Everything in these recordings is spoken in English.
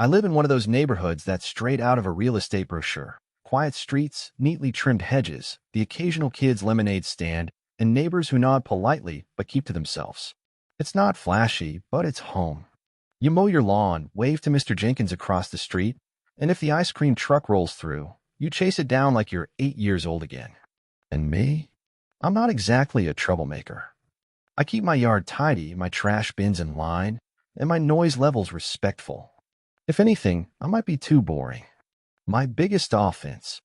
I live in one of those neighborhoods that's straight out of a real estate brochure. Quiet streets, neatly trimmed hedges, the occasional kid's lemonade stand, and neighbors who nod politely but keep to themselves. It's not flashy, but it's home. You mow your lawn, wave to Mr. Jenkins across the street, and if the ice cream truck rolls through, you chase it down like you're 8 years old again. And me? I'm not exactly a troublemaker. I keep my yard tidy, my trash bins in line, and my noise levels respectful. If anything, I might be too boring. My biggest offense.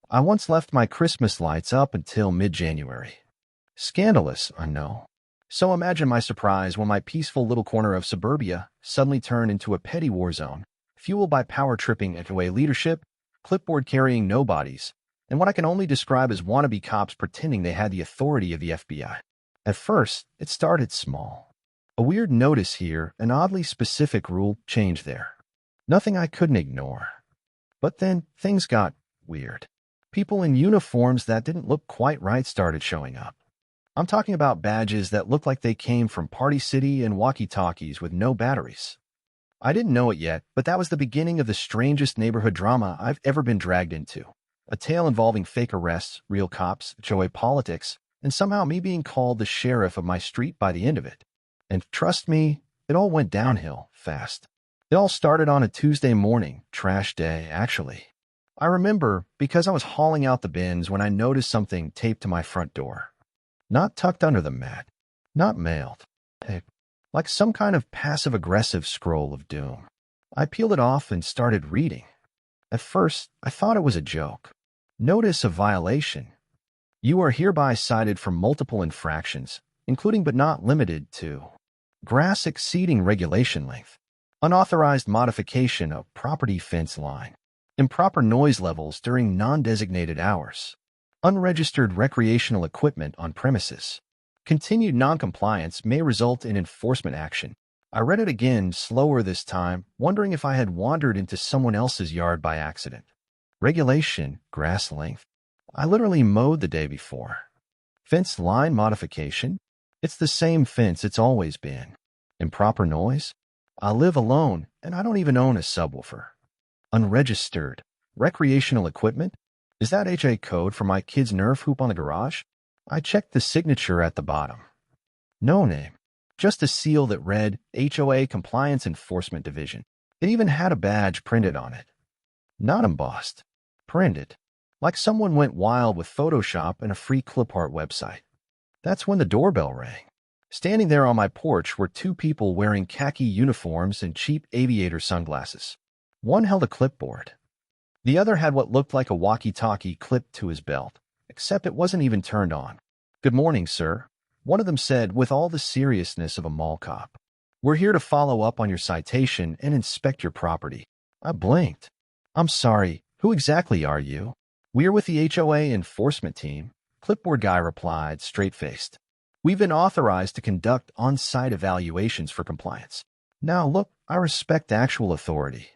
I once left my Christmas lights up until mid-January. Scandalous, I know. So imagine my surprise when my peaceful little corner of suburbia suddenly turned into a petty war zone, fueled by power-tripping HOA leadership, clipboard-carrying nobodies, and what I can only describe as wannabe cops pretending they had the authority of the FBI. At first, it started small. A weird notice here, an oddly specific rule change there. Nothing I couldn't ignore. But then things got weird. People in uniforms that didn't look quite right started showing up. I'm talking about badges that looked like they came from Party City and walkie-talkies with no batteries. I didn't know it yet, but that was the beginning of the strangest neighborhood drama I've ever been dragged into. A tale involving fake arrests, real cops, HOA politics, and somehow me being called the sheriff of my street by the end of it. And trust me, it all went downhill fast. It all started on a Tuesday morning, trash day, actually. I remember because I was hauling out the bins when I noticed something taped to my front door. Not tucked under the mat. Not mailed. Like some kind of passive-aggressive scroll of doom. I peeled it off and started reading. At first, I thought it was a joke. Notice of violation. You are hereby cited for multiple infractions, including but not limited to grass exceeding regulation length, unauthorized modification of property fence line, improper noise levels during non-designated hours, unregistered recreational equipment on premises. Continued noncompliance may result in enforcement action. I read it again, slower this time, wondering if I had wandered into someone else's yard by accident. Regulation, grass length. I literally mowed the day before. Fence line modification. It's the same fence it's always been. Improper noise. I live alone, and I don't even own a subwoofer. Unregistered. Recreational equipment? Is that HA code for my kid's Nerf hoop on the garage? I checked the signature at the bottom. No name. Just a seal that read HOA Compliance Enforcement Division. It even had a badge printed on it. Not embossed. Printed. Like someone went wild with Photoshop and a free clip art website. That's when the doorbell rang. Standing there on my porch were two people wearing khaki uniforms and cheap aviator sunglasses. One held a clipboard. The other had what looked like a walkie-talkie clipped to his belt, except it wasn't even turned on. "Good morning, sir," one of them said with all the seriousness of a mall cop. "We're here to follow up on your citation and inspect your property." I blinked. "I'm sorry, who exactly are you?" "We're with the HOA enforcement team," clipboard guy replied, straight-faced. "We've been authorized to conduct on-site evaluations for compliance." Now look, I respect actual authority.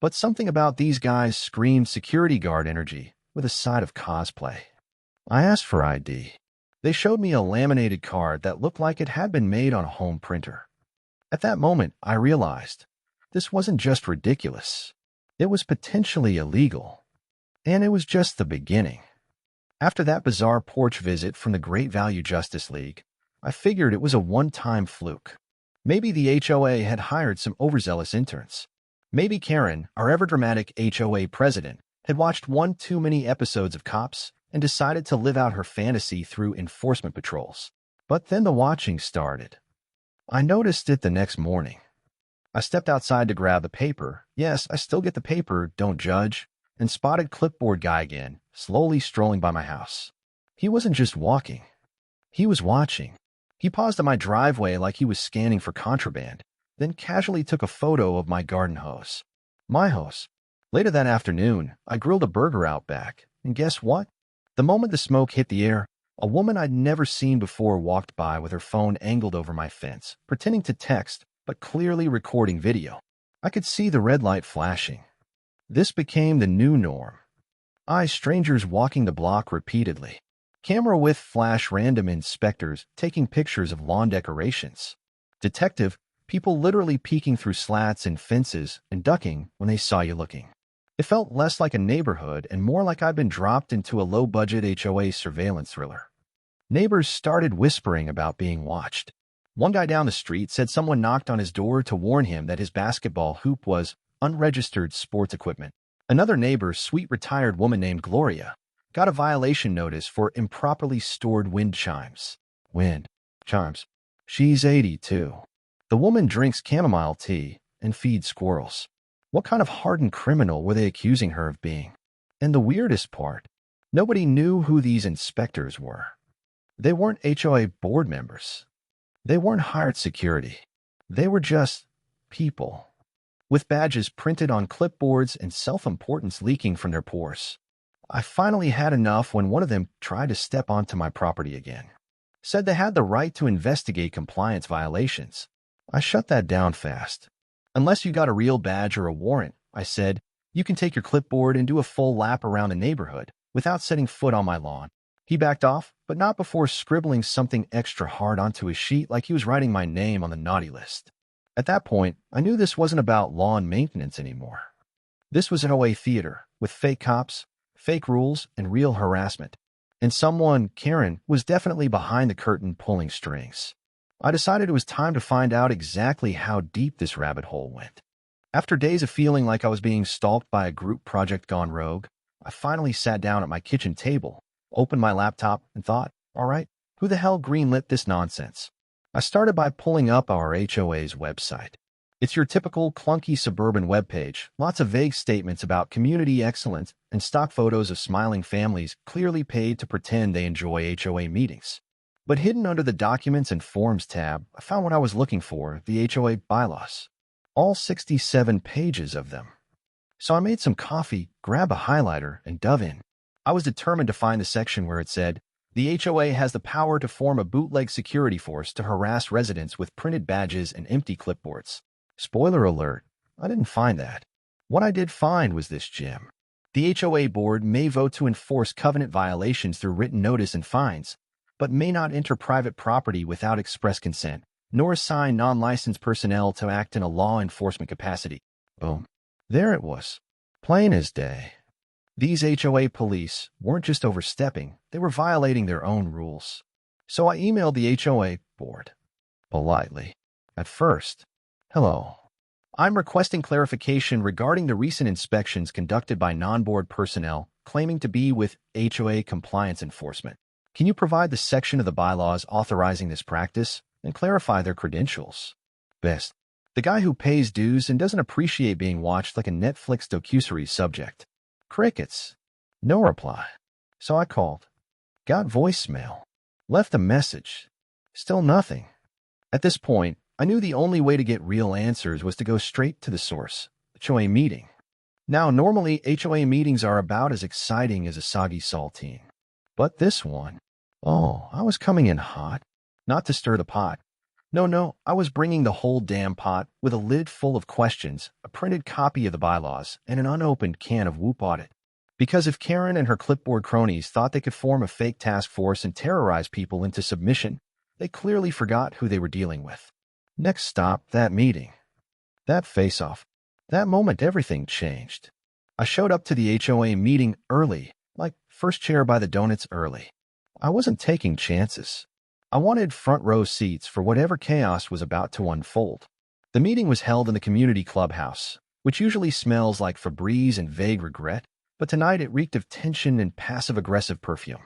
But something about these guys screamed security guard energy with a side of cosplay. I asked for ID. They showed me a laminated card that looked like it had been made on a home printer. At that moment, I realized this wasn't just ridiculous. It was potentially illegal. And it was just the beginning. After that bizarre porch visit from the Great Value Justice League, I figured it was a one-time fluke. Maybe the HOA had hired some overzealous interns. Maybe Karen, our ever-dramatic HOA president, had watched one too many episodes of Cops and decided to live out her fantasy through enforcement patrols. But then the watching started. I noticed it the next morning. I stepped outside to grab the paper. Yes, I still get the paper, don't judge, and spotted clipboard guy again, slowly strolling by my house. He wasn't just walking. He was watching. He paused at my driveway like he was scanning for contraband, then casually took a photo of my garden hose. My hose. Later that afternoon, I grilled a burger out back, and guess what? The moment the smoke hit the air, a woman I'd never seen before walked by with her phone angled over my fence, pretending to text, but clearly recording video. I could see the red light flashing. This became the new norm. Strangers walking the block repeatedly. Camera with flash random inspectors taking pictures of lawn decorations. Detective People literally peeking through slats in fences and ducking when they saw you looking. It felt less like a neighborhood and more like I'd been dropped into a low-budget HOA surveillance thriller. Neighbors started whispering about being watched. One guy down the street said someone knocked on his door to warn him that his basketball hoop was unregistered sports equipment. Another neighbor, sweet retired woman named Gloria, got a violation notice for improperly stored wind chimes. Wind chimes. She's 82. The woman drinks chamomile tea and feeds squirrels. What kind of hardened criminal were they accusing her of being? And the weirdest part, nobody knew who these inspectors were. They weren't HOA board members. They weren't hired security. They were just people, with badges printed on clipboards and self-importance leaking from their pores. I finally had enough when one of them tried to step onto my property again. Said they had the right to investigate compliance violations. I shut that down fast. Unless you got a real badge or a warrant, I said, you can take your clipboard and do a full lap around the neighborhood without setting foot on my lawn. He backed off, but not before scribbling something extra hard onto his sheet like he was writing my name on the naughty list. At that point, I knew this wasn't about lawn maintenance anymore. This was HOA theater, with fake cops, fake rules, and real harassment. And someone, Karen, was definitely behind the curtain pulling strings. I decided it was time to find out exactly how deep this rabbit hole went. After days of feeling like I was being stalked by a group project gone rogue, I finally sat down at my kitchen table, opened my laptop, and thought, all right, who the hell greenlit this nonsense? I started by pulling up our HOA's website. It's your typical clunky suburban webpage, lots of vague statements about community excellence and stock photos of smiling families clearly paid to pretend they enjoy HOA meetings. But hidden under the Documents and Forms tab, I found what I was looking for, the HOA bylaws. All 67 pages of them. So I made some coffee, grabbed a highlighter, and dove in. I was determined to find the section where it said, the HOA has the power to form a bootleg security force to harass residents with printed badges and empty clipboards. Spoiler alert, I didn't find that. What I did find was this gem. The HOA board may vote to enforce covenant violations through written notice and fines, but may not enter private property without express consent, nor assign non-licensed personnel to act in a law enforcement capacity. Boom. There it was. Plain as day. These HOA police weren't just overstepping, they were violating their own rules. So I emailed the HOA board. Politely. At first, hello. I'm requesting clarification regarding the recent inspections conducted by non-board personnel claiming to be with HOA compliance enforcement. Can you provide the section of the bylaws authorizing this practice and clarify their credentials? Best. The guy who pays dues and doesn't appreciate being watched like a Netflix docuseries subject. Crickets. No reply. So I called. Got voicemail. Left a message. Still nothing. At this point, I knew the only way to get real answers was to go straight to the source, HOA meeting. Now, normally, HOA meetings are about as exciting as a soggy saltine. But this one, oh, I was coming in hot. Not to stir the pot. No, I was bringing the whole damn pot with a lid full of questions, a printed copy of the bylaws, and an unopened can of Whoop Audit. Because if Karen and her clipboard cronies thought they could form a fake task force and terrorize people into submission, they clearly forgot who they were dealing with. Next stop, that meeting. That face-off. That moment everything changed. I showed up to the HOA meeting early, like first chair by the donuts early. I wasn't taking chances. I wanted front row seats for whatever chaos was about to unfold. The meeting was held in the community clubhouse, which usually smells like Febreze and vague regret, but tonight it reeked of tension and passive-aggressive perfume.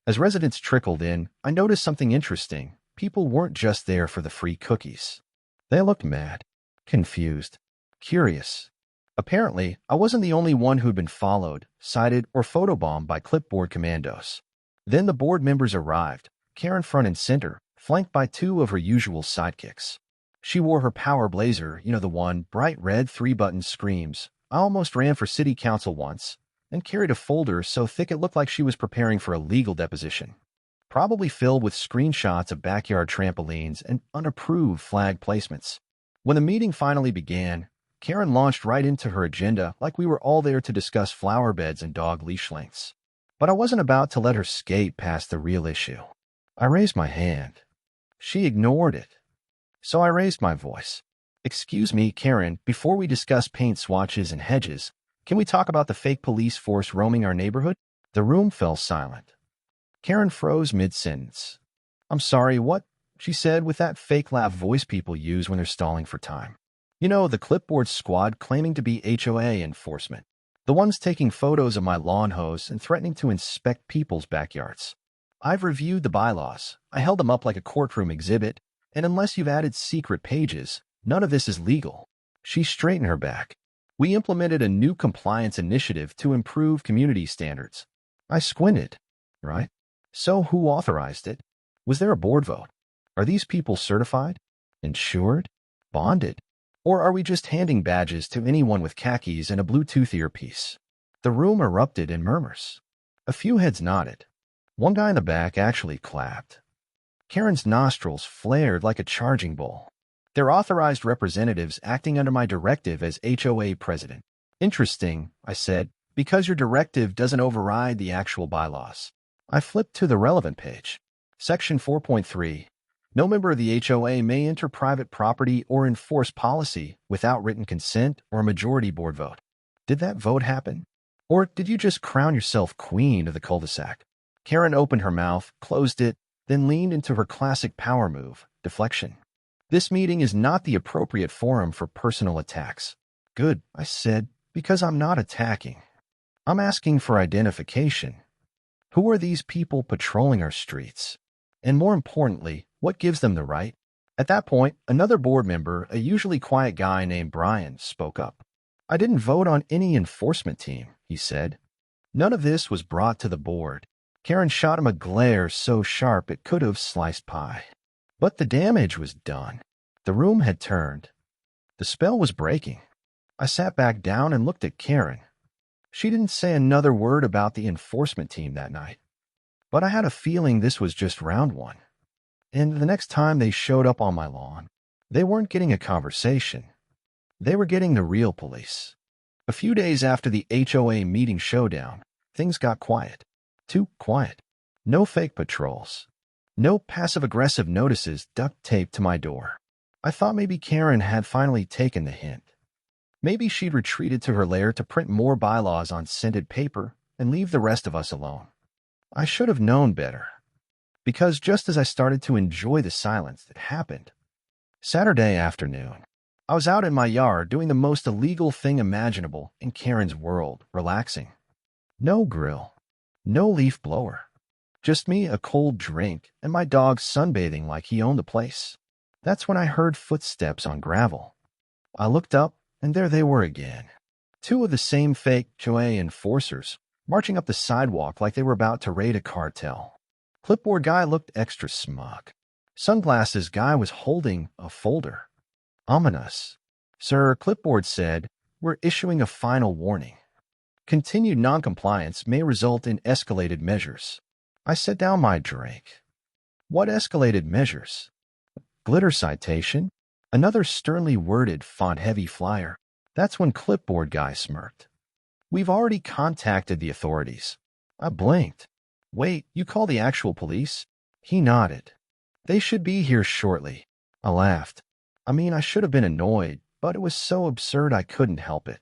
As residents trickled in, I noticed something interesting. People weren't just there for the free cookies. They looked mad, confused, curious. Apparently, I wasn't the only one who'd been followed, cited, or photobombed by clipboard commandos. Then the board members arrived, Karen front and center, flanked by two of her usual sidekicks. She wore her power blazer, the one, bright red 3-button screams. I almost ran for city council once, and carried a folder so thick it looked like she was preparing for a legal deposition. Probably filled with screenshots of backyard trampolines and unapproved flag placements. When the meeting finally began, Karen launched right into her agenda like we were all there to discuss flower beds and dog leash lengths. But I wasn't about to let her skate past the real issue. I raised my hand. She ignored it. So I raised my voice. Excuse me, Karen, before we discuss paint swatches and hedges, can we talk about the fake police force roaming our neighborhood? The room fell silent. Karen froze mid-sentence. I'm sorry, what? She said with that fake laugh voice people use when they're stalling for time. You know, the clipboard squad claiming to be HOA enforcement. The ones taking photos of my lawn hose and threatening to inspect people's backyards. I've reviewed the bylaws. I held them up like a courtroom exhibit, and unless you've added secret pages, none of this is legal. She straightened her back. We implemented a new compliance initiative to improve community standards. I squinted. Right? So who authorized it? Was there a board vote? Are these people certified? Insured? Bonded? Or are we just handing badges to anyone with khakis and a Bluetooth earpiece? The room erupted in murmurs. A few heads nodded. One guy in the back actually clapped. Karen's nostrils flared like a charging bull. They're authorized representatives acting under my directive as HOA president. Interesting, I said, because your directive doesn't override the actual bylaws. I flipped to the relevant page. Section 4.3. No member of the HOA may enter private property or enforce policy without written consent or a majority board vote. Did that vote happen? Or did you just crown yourself queen of the cul-de-sac? Karen opened her mouth, closed it, then leaned into her classic power move, deflection. This meeting is not the appropriate forum for personal attacks. Good, I said, because I'm not attacking. I'm asking for identification. Who are these people patrolling our streets? And more importantly, what gives them the right? At that point, another board member, a usually quiet guy named Brian, spoke up. I didn't vote on any enforcement team, he said. None of this was brought to the board. Karen shot him a glare so sharp it could have sliced pie. But the damage was done. The room had turned. The spell was breaking. I sat back down and looked at Karen. She didn't say another word about the enforcement team that night. But I had a feeling this was just round one. And the next time they showed up on my lawn, they weren't getting a conversation. They were getting the real police. A few days after the HOA meeting showdown, things got quiet. Too quiet. No fake patrols. No passive-aggressive notices duct taped to my door. I thought maybe Karen had finally taken the hint. Maybe she'd retreated to her lair to print more bylaws on scented paper and leave the rest of us alone. I should have known better. Because just as I started to enjoy the silence that happened, Saturday afternoon, I was out in my yard doing the most illegal thing imaginable in Karen's world, relaxing. No grill. No leaf blower. Just me, a cold drink, and my dog sunbathing like he owned the place. That's when I heard footsteps on gravel. I looked up, and there they were again. Two of the same fake HOA enforcers, marching up the sidewalk like they were about to raid a cartel. Clipboard guy looked extra smug. Sunglasses guy was holding a folder. Ominous. Sir, Clipboard said, we're issuing a final warning. Continued noncompliance may result in escalated measures. I set down my drink. What escalated measures? Glitter citation? Another sternly worded, font-heavy flyer. That's when Clipboard guy smirked. We've already contacted the authorities. I blinked. Wait, you call the actual police? He nodded. They should be here shortly. I laughed. I mean, I should have been annoyed, but it was so absurd I couldn't help it.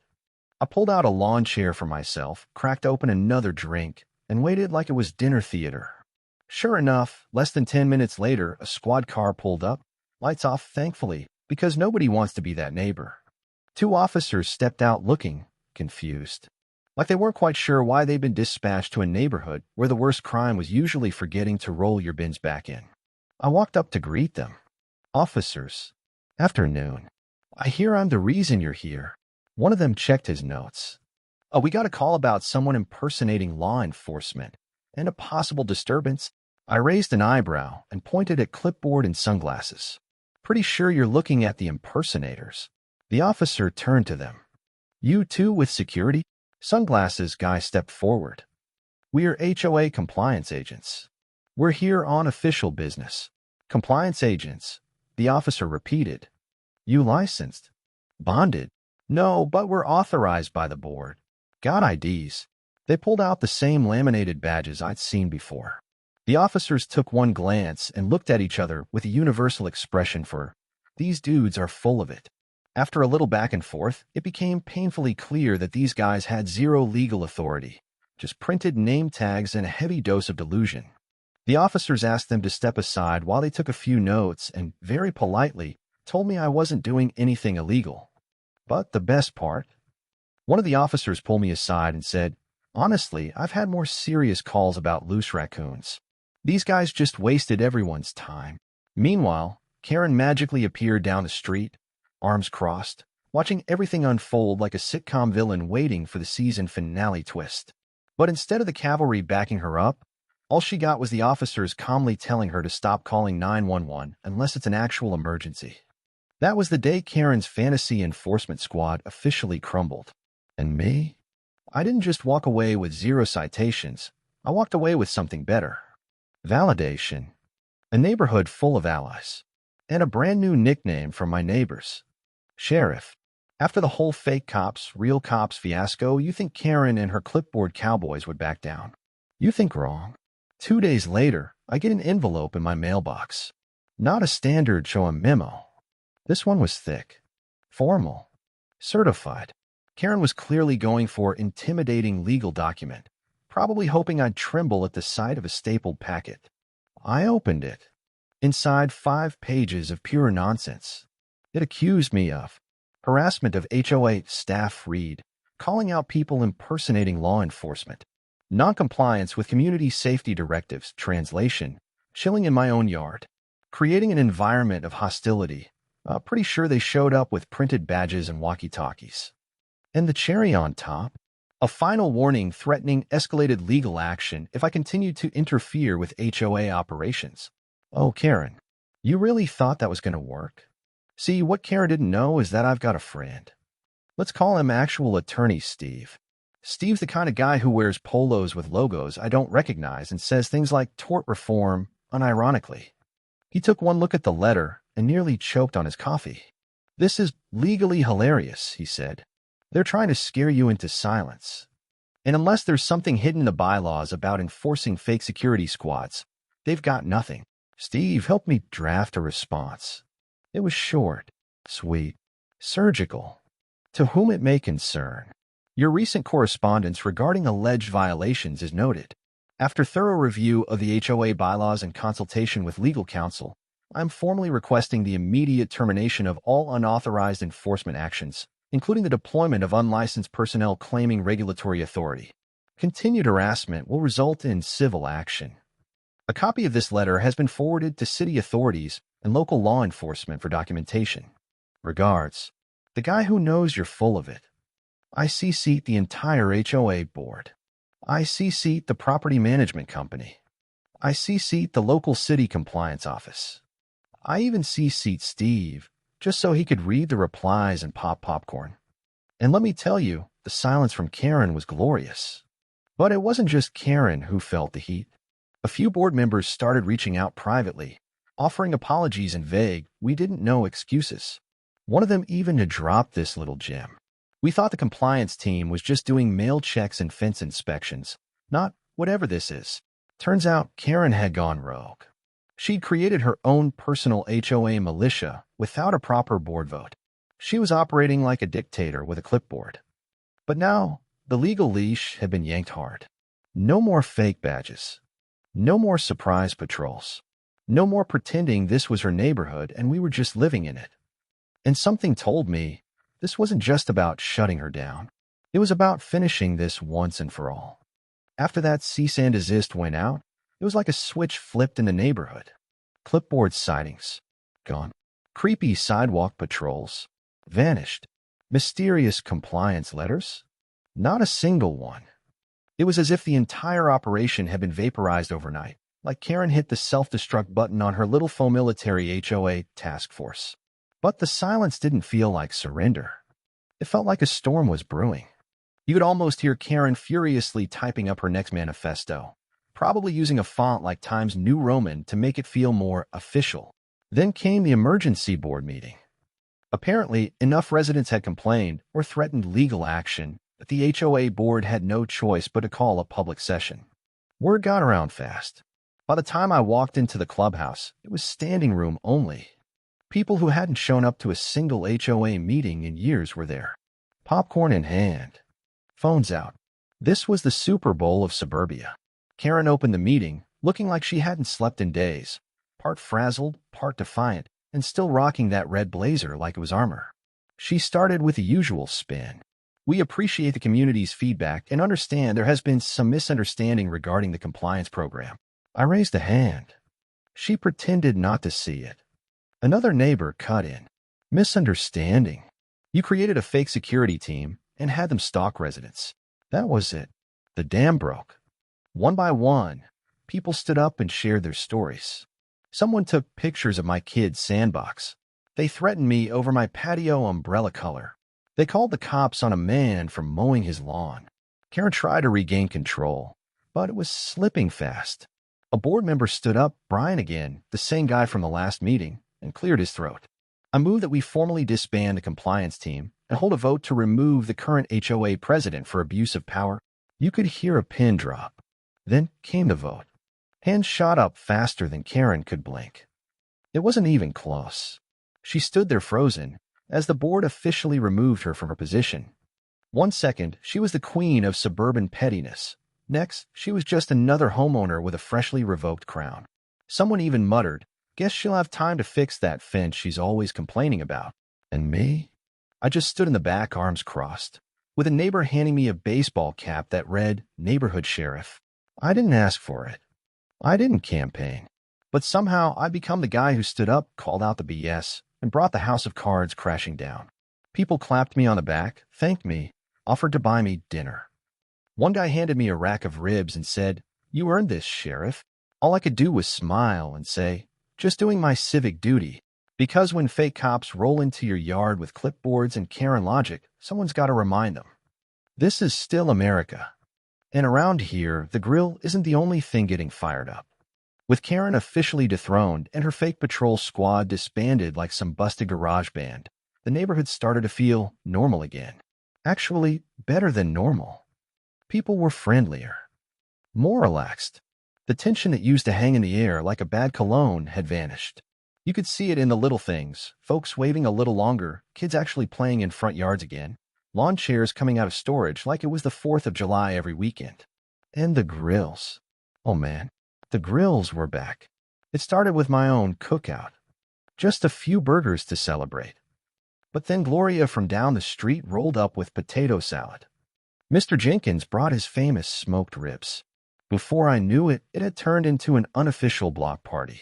I pulled out a lawn chair for myself, cracked open another drink, and waited like it was dinner theater. Sure enough, less than 10 minutes later, a squad car pulled up, lights off thankfully, because nobody wants to be that neighbor. Two officers stepped out looking confused, like they weren't quite sure why they'd been dispatched to a neighborhood where the worst crime was usually forgetting to roll your bins back in. I walked up to greet them. Officers. Afternoon. I hear I'm the reason you're here. One of them checked his notes. Oh, we got a call about someone impersonating law enforcement and a possible disturbance. I raised an eyebrow and pointed at Clipboard and sunglasses. Pretty sure you're looking at the impersonators. The officer turned to them. You too with security? Sunglasses guy stepped forward. We're HOA compliance agents. We're here on official business. Compliance agents, the officer repeated. You licensed? Bonded? No, but we're authorized by the board. Got IDs. They pulled out the same laminated badges I'd seen before. The officers took one glance and looked at each other with a universal expression for, these dudes are full of it. After a little back and forth, it became painfully clear that these guys had zero legal authority, just printed name tags and a heavy dose of delusion. The officers asked them to step aside while they took a few notes and, very politely, told me I wasn't doing anything illegal. But the best part? One of the officers pulled me aside and said, "Honestly, I've had more serious calls about loose raccoons. These guys just wasted everyone's time." Meanwhile, Karen magically appeared down the street, arms crossed, watching everything unfold like a sitcom villain waiting for the season finale twist. But instead of the cavalry backing her up, all she got was the officers calmly telling her to stop calling 911 unless it's an actual emergency. That was the day Karen's fantasy enforcement squad officially crumbled. And me? I didn't just walk away with 0 citations. I walked away with something better. Validation. A neighborhood full of allies. And a brand new nickname from my neighbors. Sheriff. After the whole fake cops, real cops fiasco, you think Karen and her clipboard cowboys would back down. You think wrong. 2 days later, I get an envelope in my mailbox. Not a standard HOA memo. This one was thick, formal, certified. Karen was clearly going for intimidating legal document, probably hoping I'd tremble at the sight of a stapled packet. I opened it. Inside 5 pages of pure nonsense. It accused me of harassment of HOA staff read, calling out people impersonating law enforcement, noncompliance with community safety directives, translation, chilling in my own yard, creating an environment of hostility. Pretty sure they showed up with printed badges and walkie-talkies. And the cherry on top, a final warning threatening escalated legal action if I continued to interfere with HOA operations. Oh, Karen, you really thought that was going to work? See, what Karen didn't know is that I've got a friend. Let's call him actual attorney Steve. Steve's the kind of guy who wears polos with logos I don't recognize and says things like tort reform unironically. He took one look at the letter and nearly choked on his coffee. "This is legally hilarious," he said. "They're trying to scare you into silence. And unless there's something hidden in the bylaws about enforcing fake security squads, they've got nothing." Steve helped me draft a response. It was short, sweet, surgical. To whom it may concern. Your recent correspondence regarding alleged violations is noted. After thorough review of the HOA bylaws and consultation with legal counsel, I am formally requesting the immediate termination of all unauthorized enforcement actions, including the deployment of unlicensed personnel claiming regulatory authority. Continued harassment will result in civil action. A copy of this letter has been forwarded to city authorities and local law enforcement for documentation. Regards, the guy who knows you're full of it. I CC'd the entire HOA board. I CC'd the property management company. I CC'd the local city compliance office. I even CC'd Steve, just so he could read the replies and pop popcorn. And let me tell you, the silence from Karen was glorious. But it wasn't just Karen who felt the heat. A few board members started reaching out privately, offering apologies and vague, "we didn't know" excuses. One of them even had dropped this little gem. "We thought the compliance team was just doing mail checks and fence inspections, not whatever this is." Turns out Karen had gone rogue. She'd created her own personal HOA militia without a proper board vote. She was operating like a dictator with a clipboard. But now, the legal leash had been yanked hard. No more fake badges. No more surprise patrols. No more pretending this was her neighborhood and we were just living in it. And something told me this wasn't just about shutting her down. It was about finishing this once and for all. After that cease and desist went out, it was like a switch flipped in the neighborhood. Clipboard sightings, gone. Creepy sidewalk patrols, vanished. Mysterious compliance letters, not a single one. It was as if the entire operation had been vaporized overnight, like Karen hit the self-destruct button on her little faux military HOA task force. But the silence didn't feel like surrender. It felt like a storm was brewing. You could almost hear Karen furiously typing up her next manifesto, probably using a font like Times New Roman to make it feel more official. Then came the emergency board meeting. Apparently, enough residents had complained or threatened legal action that the HOA board had no choice but to call a public session. Word got around fast. By the time I walked into the clubhouse, it was standing room only. People who hadn't shown up to a single HOA meeting in years were there, popcorn in hand, phones out. This was the Super Bowl of suburbia. Karen opened the meeting, looking like she hadn't slept in days, part frazzled, part defiant, and still rocking that red blazer like it was armor. She started with the usual spin. We appreciate the community's feedback and understand there has been some misunderstanding regarding the compliance program. I raised a hand. She pretended not to see it. Another neighbor cut in. Misunderstanding. You created a fake security team and had them stalk residents. That was it. The dam broke. One by one, people stood up and shared their stories. Someone took pictures of my kid's sandbox. They threatened me over my patio umbrella color. They called the cops on a man for mowing his lawn. Karen tried to regain control, but it was slipping fast. A board member stood up, Brian again, the same guy from the last meeting, and cleared his throat. I moved that we formally disband the compliance team and hold a vote to remove the current HOA president for abuse of power. You could hear a pin drop. Then came the vote. Hands shot up faster than Karen could blink. It wasn't even close. She stood there frozen as the board officially removed her from her position. 1 second, she was the queen of suburban pettiness. Next, she was just another homeowner with a freshly revoked crown. Someone even muttered, "Guess she'll have time to fix that fence she's always complaining about." And me? I just stood in the back, arms crossed, with a neighbor handing me a baseball cap that read, "Neighborhood Sheriff." I didn't ask for it. I didn't campaign. But somehow I become the guy who stood up, called out the BS, and brought the house of cards crashing down. People clapped me on the back, thanked me, offered to buy me dinner. One guy handed me a rack of ribs and said, "You earned this, Sheriff." All I could do was smile and say, "Just doing my civic duty." Because when fake cops roll into your yard with clipboards and Karen logic, someone's got to remind them. This is still America. And around here, the grill isn't the only thing getting fired up. With Karen officially dethroned and her fake patrol squad disbanded like some busted garage band, the neighborhood started to feel normal again. Actually, better than normal. People were friendlier, more relaxed. The tension that used to hang in the air like a bad cologne had vanished. You could see it in the little things, folks waving a little longer, kids actually playing in front yards again, lawn chairs coming out of storage like it was the 4th of July every weekend. And the grills. Oh man. The grills were back. It started with my own cookout. Just a few burgers to celebrate. But then Gloria from down the street rolled up with potato salad. Mr. Jenkins brought his famous smoked ribs. Before I knew it, it had turned into an unofficial block party.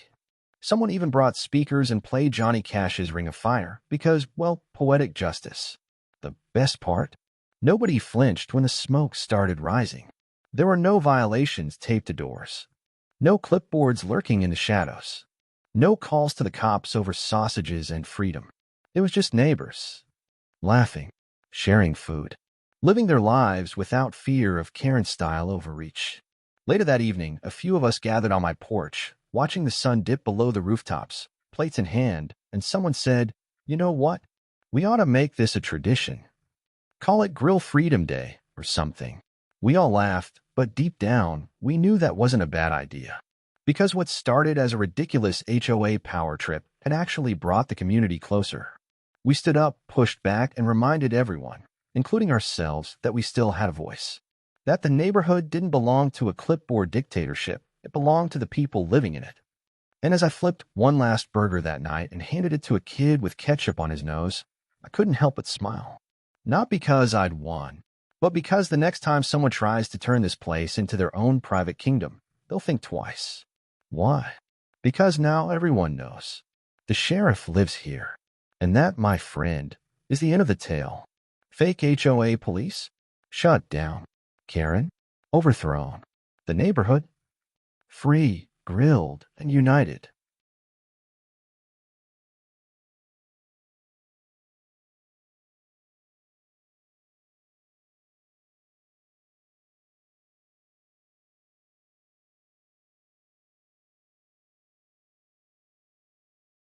Someone even brought speakers and played Johnny Cash's Ring of Fire because, well, poetic justice. The best part? Nobody flinched when the smoke started rising. There were no violations taped to doors. No clipboards lurking in the shadows. No calls to the cops over sausages and freedom. It was just neighbors, laughing, sharing food, living their lives without fear of Karen-style overreach. Later that evening, a few of us gathered on my porch, watching the sun dip below the rooftops, plates in hand, and someone said, "You know what? We ought to make this a tradition. Call it Grill Freedom Day or something." We all laughed, but deep down, we knew that wasn't a bad idea. Because what started as a ridiculous HOA power trip had actually brought the community closer. We stood up, pushed back, and reminded everyone, including ourselves, that we still had a voice. That the neighborhood didn't belong to a clipboard dictatorship. It belonged to the people living in it. And as I flipped one last burger that night and handed it to a kid with ketchup on his nose, I couldn't help but smile. Not because I'd won, but because the next time someone tries to turn this place into their own private kingdom, they'll think twice. Why? Because now everyone knows. The sheriff lives here. And that, my friend, is the end of the tale. Fake HOA police? Shut down. Karen? Overthrown. The neighborhood? Free, grilled, and united.